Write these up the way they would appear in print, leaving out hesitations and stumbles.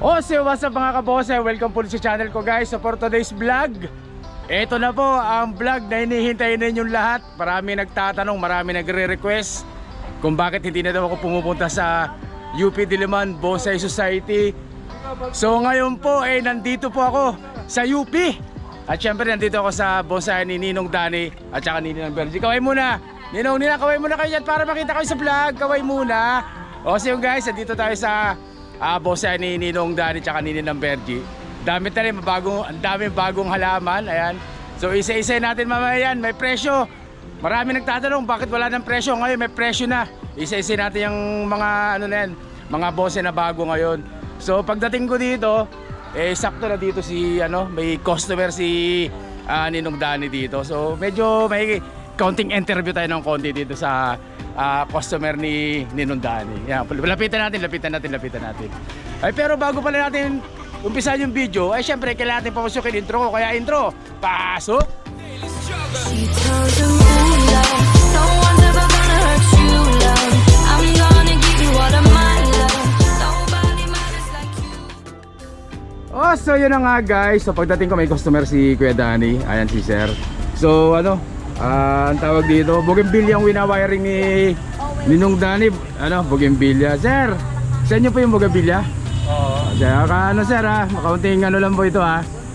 So what's up mga kabose, welcome po sa channel ko guys. So for today's vlog, ito na po ang vlog na hinihintay ninyong lahat. Marami nagtatanong, marami nagre-request kung bakit hindi na daw ako pumupunta sa UP Diliman Bonsai Society. So ngayon po nandito po ako sa UP. At syempre nandito ako sa bonsai ni Ninong Danny at saka ni Ninong Bergie. Kaway muna, Ninong, kaway muna kayo dyan para makita kayo sa vlog. Kaway muna. So yung guys, nandito tayo sa bonsai ni Ninong Danny at saka ni Ninong Bergie. Dami tayo, ang daming bagong halaman. Ayan. So isa-isa natin mamaya yan. May presyo. Marami nagtatanong bakit wala ng presyo. Ngayon may presyo na. Isa-isa natin yung mga mga bonsai na bago ngayon. So pagdating ko dito, sakto na dito may customer si Ninong Danny dito. So medyo may counting interview tayo ng konti dito sa customer ni Ninong Danny. Yan, lapitan natin. Ay pero bago pala natin umpisa yung video, ay syempre kailangan natin pamusukin intro ko. Kaya intro, pasok! So yun na nga guys. So pagdating ko may customer si Kuya Danny. Ayan si Sir. So ang tawag dito, bougainvillea ang winawiring ni Ninong Danny. Bougainvillea. Sir, sa inyo po yung bougainvillea? Oo. Sir makaunting lang po ito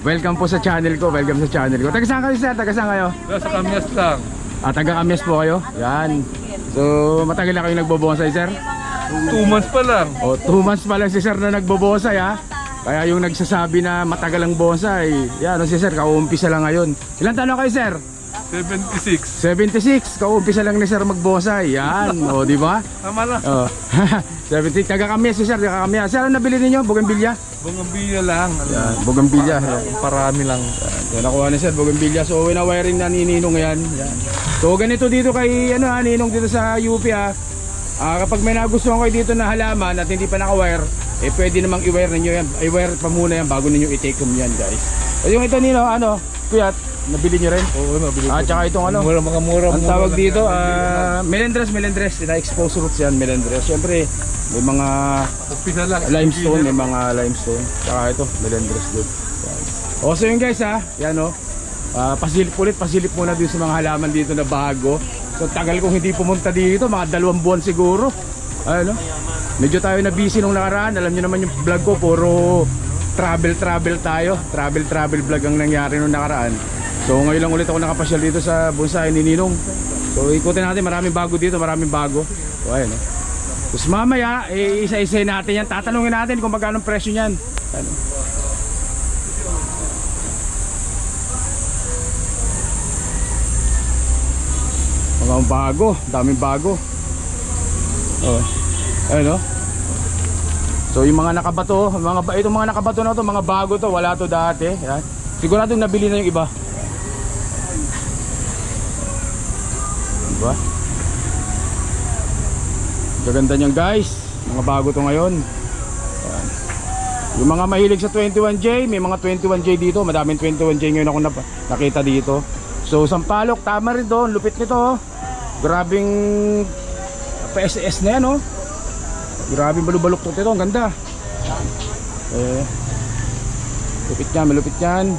Welcome po sa channel ko. Taga saan kayo sir? Taga saan kayo? Sa Kamyas lang. Taga Kamyas po kayo? Yan. So matagal na kayo nagbobonsai sir? 2 months pa lang. 2 months pa lang si sir na nagbobonsai Kaya yung nagsasabi na matagal ang bonsai, yan si sir, kauumpisa lang ngayon. Ilan taon na kayo sir? 76. 76, kauumpisa lang ni sir magbonsai. Yan, di ba? Tama na. 76, taga Kamyas si sir, taga Kamyas. Sir, ano nabili ninyo? Bougainvillea? Bougainvillea lang. Yan, bougainvillea. Parami lang. Yan, nakuha ni sir, bougainvillea. So, winawiring na ni Ninong yan. So, ganito dito kay Ninong dito sa UP kapag may nagustuhan kayo dito na halaman at hindi pa naka-wire, pwede namang i-wire ninyo yan. I-wire pa muna yan bago ninyo i-take home yan guys. So yung ito Nino, Kuya, nabili nyo rin? Oo, nabili ko. Tsaka itong mga mura. Ang tawag dito, melendres. Expose roots yan, melendres. Siyempre, may mga limestone, Tsaka ito, melendres din. So yun guys yan pasilip muna din sa mga halaman dito na bago. So tagal kong hindi pumunta dito, mga 2 buwan siguro. Medyo tayo na busy nung nakaraan. Alam niyo naman yung vlog ko, puro travel tayo. Travel vlog ang nangyari nung nakaraan. So ngayon lang ulit ako nakapasyal dito sa bonsai ni Ninong. So ikutin natin, maraming bago dito, So ayun Tapos mamaya, isa-isa natin yan. Tatanungin natin kung magkano presyo niyan. Mga bago, daming bago. So yung mga nakabato, itong mga nakabato na to, mga bago to, wala to dati. Yan. Siguradong nabili na yung iba. Diba? Gaganda niyan guys. Mga bago to ngayon. Yan. Yung mga mahilig sa 21J, may mga 21J dito. Madaming 21J ngayon ako nakita dito. So Sampalok, tama rin doon, lupit nito. Grabing PSS na yan Grabing balubalok to ito, ang ganda. Malupit yan.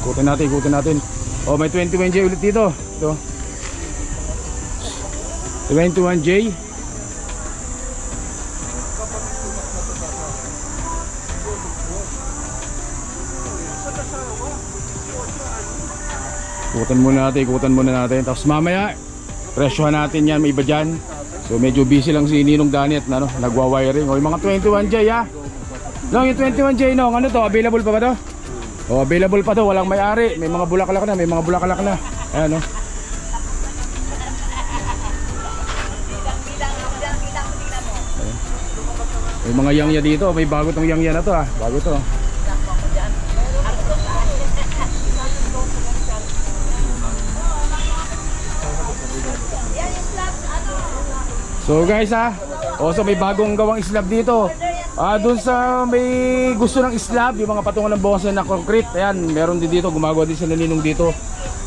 Ikutin natin. May 21J ulit dito. Ito 21J. Ikutan muna natin. Tapos mamaya presyohan natin yan, may iba dyan. So medyo busy lang si Ninong Danny at nagwa-wiring. Yung mga 21J yung 21J to, available pa ba to? Available pa to, walang may-ari. May mga bulaklak na, Ayan May mga yangya dito, may bago tong yangya na to Bago to. So guys so may bagong gawang slab dito. Doon sa may gusto ng slab, yung mga patungan ng bonsai na concrete, ayan, meron din dito, gumagawa din sila Ninong dito.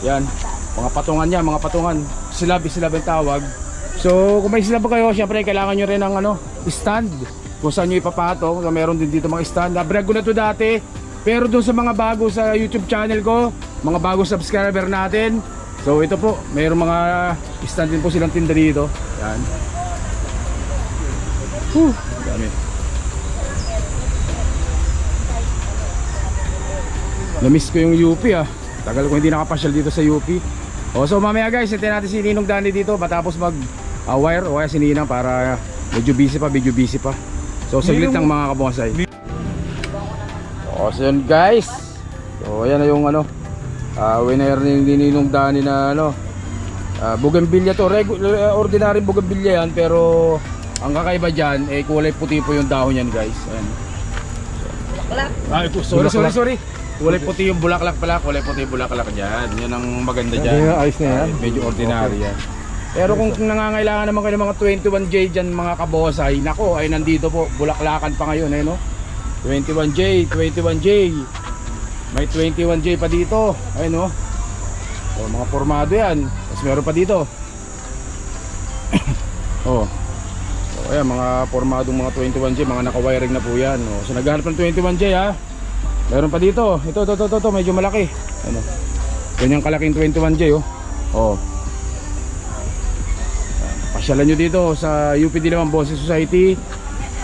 Yan, mga patungan slab ang tawag. So kung may slab kayo, syempre kailangan nyo rin ng stand kung saan nyo ipapatong. So, meron din dito mga stand. Na-brag ko na to dati, pero doon sa mga bago sa YouTube channel ko, mga bago subscriber natin, so ito po, mayroong mga stand din po silang tinda dito. Yan. Dami. Na-miss ko yung UP ah. Tagal ko hindi nakapasyal dito sa UP. So mamaya guys, hintayin natin si Ninong Danny dito matapos mag wire o kaya si Ninang para medyo busy pa. So saglit lang mga kabonsay. So yun guys. So ayan na yung ano, winner ni Ninong Danny na ano, bougainvillea to. Ordinary bougainvillea yan, pero ang kakaiba dyan eh kulay puti po yung dahon yan guys. Ayan. Sorry. Kulay puti yung bulaklak pala, kulay puti yung bulaklak dyan. Yan ang maganda dyan. Ayos na yan. Medyo ordinary yan. Pero kung nangangailangan naman kayo ng mga 21J dyan mga kabosay, nako ay nandito po, bulaklakan pa ngayon eh no. 21J. May 21J pa dito. Ayun no. So, mga formado yan. Tapos meron pa dito. Oh. So, ayan, mga formadong mga 21J, mga naka-wiring na po yan. Oh. So naghahanap ng 21J ha. Meron pa dito. Ito, medyo malaki. Ano? Ganyang kalaking 21J oh. Oh. Pasyalan nyo dito sa UP Diliman Bonsai Society,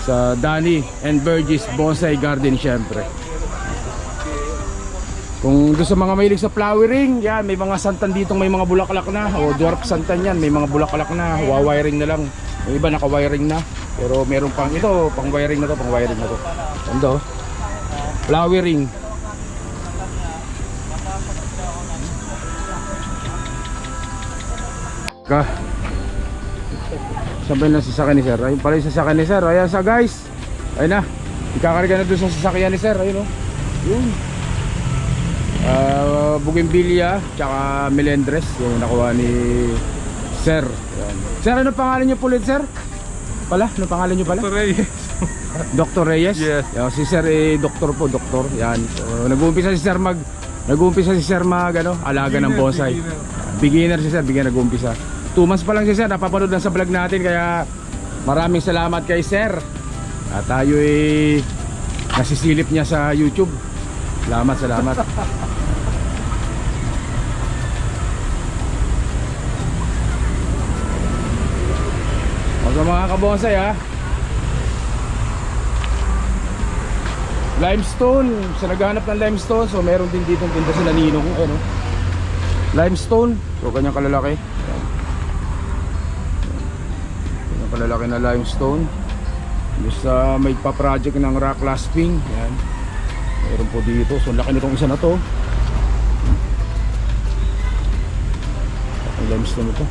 sa Danny and Burgess Bonsai Garden syempre. Kung doon sa mga mahilig sa flowering, yan, may mga santan ditong may mga bulaklak na. O dwarf santan yan, may mga bulaklak na. Wawiring na lang. Yung iba naka-wiring na. Pero meron pang ito, pang wiring na to, Ando. Flowering. Sabay na sasakyan ni sir. Ayun pala yung sasakyan ni sir. Ayan sa guys. Ayun na. Ikakarga na doon sa sasakyan ni sir. Ayun o. Yun. Bougainvillea tsaka melendres yung nakuha ni sir. Ayan. Sir, ano pangalan nyo po ulit sir? Ano pangalan nyo pala? Dr. Reyes. Dr. Reyes? Yes. Si sir doktor po, doktor. Yan. So, nag-uumpisa si sir alaga ng bonsai. Beginner si sir, nag-uumpisa. 2 months pa lang si sir, napapanood lang sa vlog natin, kaya maraming salamat kay sir. At tayo nasisilip niya sa YouTube. Salamat. So mga kabonsay ha, limestone, sa naghahanap ng limestone, so meron din dito tinda sila Ninong. Ayun, oh. Limestone, so kanyang kalalaki. Kanyang kalalaki na limestone. Just may pa-project ng rock clasping. Yan. Meron po dito, so laki nitong isa na to. Ang limestone ito.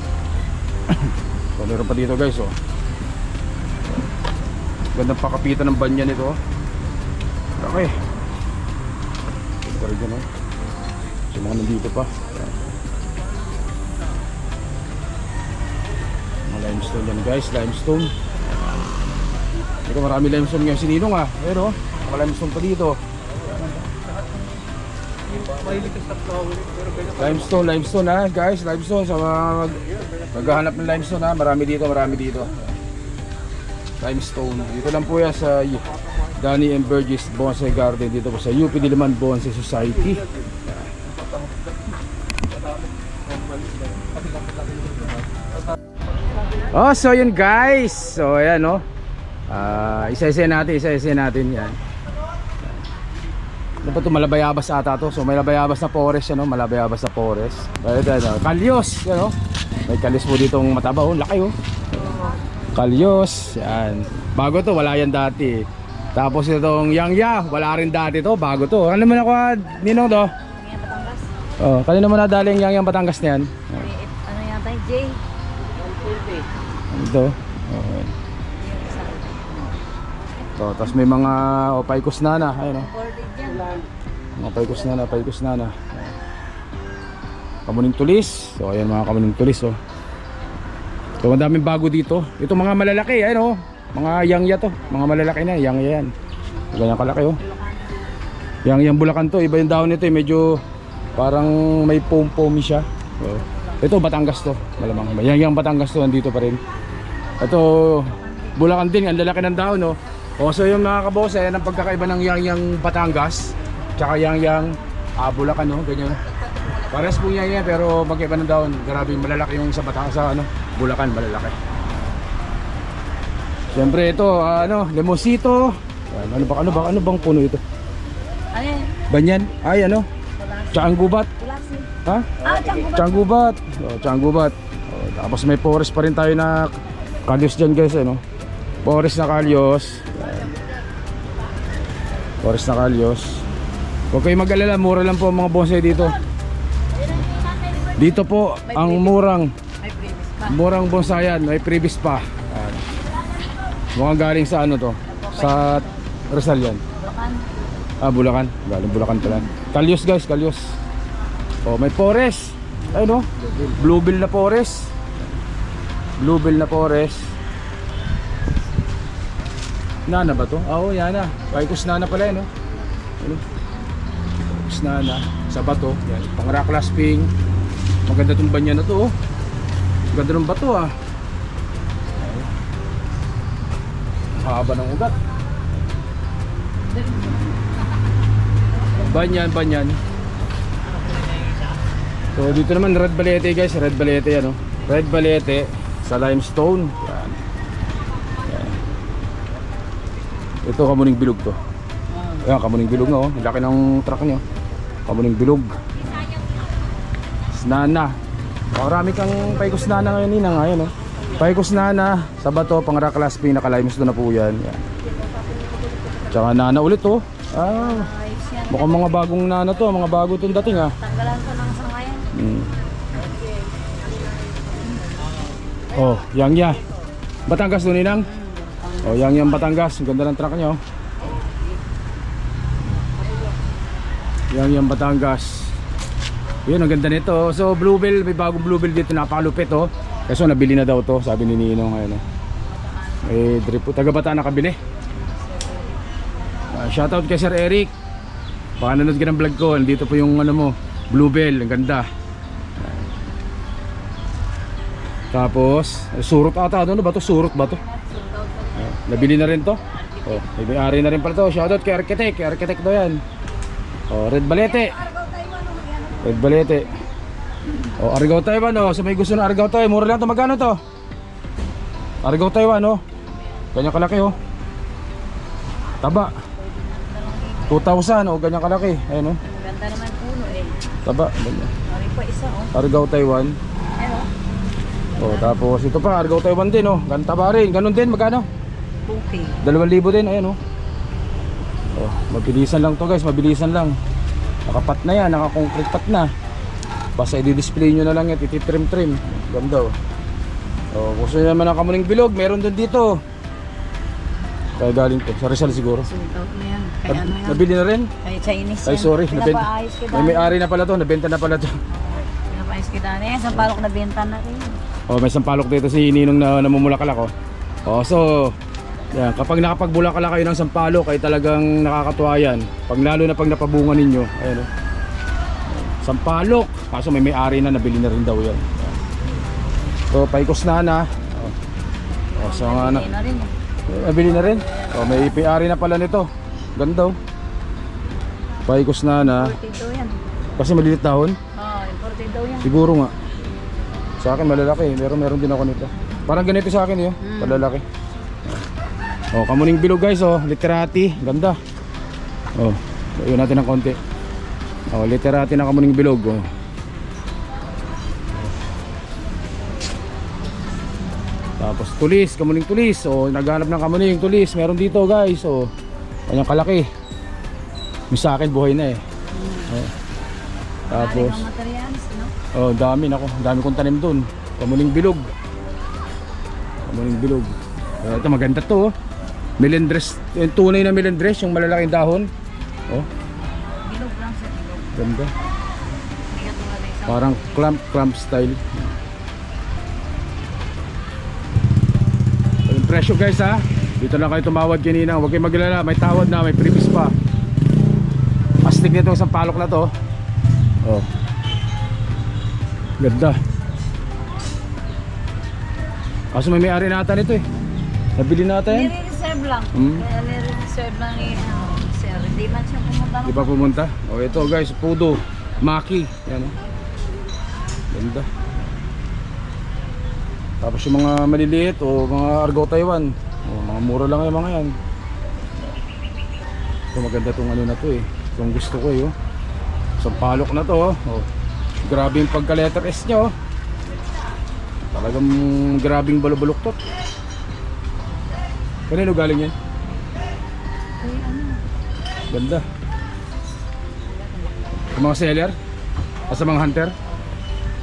So meron pa dito guys oh. Gandang pakapitan ng banyan nito. Okay. Ito rin dyan, so mga nandito pa. Mga limestone yan guys, limestone. Ito marami limestone ngayon si Ninong ah. Pero mga limestone pa dito. Limestone ha guys, limestone. Sa mga maghahanap ng limestone ha, marami dito. Limestone. Dito lang po yan sa Danny and Burgess Bonsai Garden, dito po sa UP Diliman Bonsai Society. Oh, so yun guys. So ayan no. Isa-isa natin yan. Ano ba ito? Malabayabas ata to. So may labayabas na forest yan no? Malabayabas na forest. Kalyos yan no? May kalyos po ditong mataba oh. Laki oh. Kalyos. Yan. Bago to, wala yan dati. Tapos itong Yangya, wala rin dati to, bago to. Ano naman ako, Ninong to? Yang Batangas. Oh, kanina mo nadali yung Yangyang Batangas na yan. Ano yata yung J? Ito. Okay. So, tapos may mga paikos nana, ayun oh. Mga paikos nana. Kamuning tulis. So ayan mga kamuning tulis oh. So ang daming bago dito. Ito mga malalaki, ayun oh. Mga Yangya to, mga malalaki na, Yangya yan. Ganyan kalaki oh. Yang Bulacan to, iba yung dahon nito, medyo parang may pom-pomi siya. So, ito Batangas to, malamang. Yang Batangas to, nandito pa rin. Ito Bulacan din, ang lalaki ng dahon oh. O so yung mga kaboss, ayan ang pagkakaiba ng Yang Batangas tsaka Yang Bulacan, no? Ganyan. Pares po Yang pero magkaiba ng daon. Grabe malalaki yung sa Batangas, sa Bulacan, malalaki. Siyempre ito, lemosito. Ano bang puno ito? Ano yan? Banyan? Ay ano? Tianggubat. Kulasi. Ha? Tiyanggubat. Tianggubat. Tianggubat. Tapos may forest pa rin tayo na kalyos dyan guys, ano? Forest na kalyos. Forest na kalyos. Huwag kayo mag-alala, mura lang po ang mga bonsai dito. Dito po ang May previous pa. murang bonsayan, may previous pa. Ayan. Mukhang galing sa ano to? Sa Rizal yan. Bulacan. Bulacan. Galing Bulacan pala. Kalyos guys, kalyos. Oh, may forest. Ayun, no? Bluebill na forest. Bluebill na forest. Nana ba to? Oo, yan na. Kaikus nana pala yun, no? Ano? Kaikus nana. Sa bato. Yan. Pang rock clasping. Maganda tong banyan na to, oh. Maganda ng bato, ah. Haba ng ugat. Banyan. So dito naman red balete guys, red balete yan, oh. Red balete sa limestone. Yan. Yan. Ito kamuning bilog to. Ayan, kamuning bilog na, oh. Laki ng truck nyo. Kamuning bilog. Nana. Marami kang paikos nana ngayon, Ninang, ngayon, oh. Paikos nana sa bato, pang rock clasping, naka-limestone na po yan. Yan. Tsaka nana ulit, oh. Ayos yan. Mukhang mga bagong nana to, mga bago itong dating, ah. Tanggalan ko ng sangayan. Oh, Yang Batangas doon, Ninang. Oh, Yang Batangas. Ang ganda ng truck nyo. Yang Batangas. Yun, ang ganda nito. So, Bluebell, may bagong Bluebell dito. Napakalupit, oh. Kaso nabili na daw to, sabi ni Ninong ngayon, oh. Eh, drip po. Taga Bataan nakabili. Shoutout kay Sir Eric. Baka nanood ka ng vlog ko. Dito po yung ano mo, Bluebell. Ang ganda. Tapos, surot ata. Ano ba to? Surot ba to? Nabili na rin to. Oh, may ari na rin pala to. Shoutout kay Architect. Kay Architect daw yan. Oh, red balete. Red balete. Oh, Argao Taiwan, oh. So may gusto na Argao Taiwan. Mura lang to. Magkano to? Argao Taiwan, oh. Ganyan kalaki, oh. Taba. 2,000, oh. Ganyan kalaki. Ayun, oh. Ganda naman puno eh. Taba. Ganyan. Mari pa isa oh. Argao Taiwan. Ano? Oh, tapos ito pa, Argao Taiwan din, oh. Ganta ba rin? Ganun din, magkano? Okay. 2,000 din, ayun, oh. Oh, mabilisan lang to guys, mabilisan lang. Nakapat na yan, naka-concrete pat na. Basta i-display nyo na lang yan, ititrim-trim. Ganda, oh. Oh, gusto nyo naman ang kamuning bilog, meron dun dito. Kaya galing to, sa Rizal siguro. Sold out na yan. Kaya ano yan? Nabili na rin? Kaya Chinese Ay yan. sorry, Pinapaayos kita. may-ari na pala to, nabenta na pala to. Pinapaayos kita na yan. Sampalok na benta na rin. Oh, may sampalok dito si Ninong na namumulaklak, oh. Oh, so yan, kapag nakapagbulaklak kayo ng sampalok ay talagang nakakatuwa yan. Pag lalo na pag napabunga ninyo, ayun, oh. Sampalok, kaso may-ari na, nabili na rin daw yan. So paikos na. Oh, so nga na. Bili na rin eh. Nabili na rin. Oh, may-ari na pala nito. Ganda, oh. Paikos na. 40 daw yan. Kasi malilit dahon. Oo, 40 daw yan. Siguro nga. Sa akin malalaki, meron din ako nito. Parang ganito sa akin, yun. Malalaki. Oh, kamuning bilog guys, oh, literati, ganda. Oh, iyon natin ng konti. Oh, literati na kamuning bilog, oh. Tapos tulis, kamuning tulis. Oh, naghanap ng kamuning tulis. Meron dito, guys. Oh, kanyang kalaki. Yung sa akin buhay na eh. Oh. Tapos Maraming materials, no? oh, dami kong tanim doon. Kamuning bilog. Kamuning bilog. Ito maganda to, oh. Melendres, yung tunay na melendres, yung malalaking dahon. Oh, Bilog lang sa bilog. ganda. Hindi ka tulad ng isang Parang clamp style. So, yung presyo guys, ha. Dito lang kayo tumawad kanina. Huwag kayong maglala, may tawad na, may previous pa. Astig nito isang palok na to. Oh. Ganda. Kaso may ari nata nito eh. Nabili nata yan. nire-reserve reserve lang. Hmm? Kaya ni-reserve lang ni sir. Hindi man siya pumunta. Di ba pumunta? O ito guys, Pudo, Maki. Yan o. Ganda. Tapos yung mga maliliit o mga Argo Taiwan. O, mga mura lang yung mga yan. Ito maganda tong ano na to eh. Itong gusto ko eh. Oh. Sampalok na to. Oh. Grabe yung pagka letter S nya oh. Talagang grabing balubuluktot. Kanino galing yan? Ay, ano? Ganda. Yung mga seller? O sa mga hunter?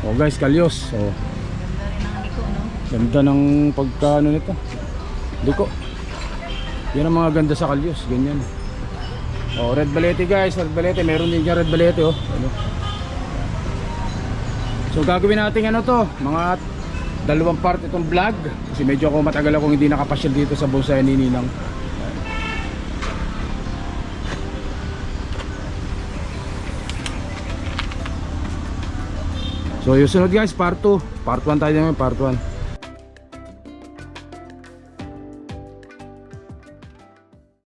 Oh guys, kalyos. Oh. Ganda rin ang liko, no? Ganda ng pagkaano nito. Liko. Yan ang mga ganda sa kalyos. Ganyan. Oh, red balete guys. Red balete. Meron din dyan red balete oh. Ano? So gagawin natin ano to. Mga dalawang part itong vlog. Kasi medyo ako matagal akong hindi nakapasyal dito sa bonsai ni Ninang. So yung sunod guys, part 2. Part 1 tayo naman, part 1.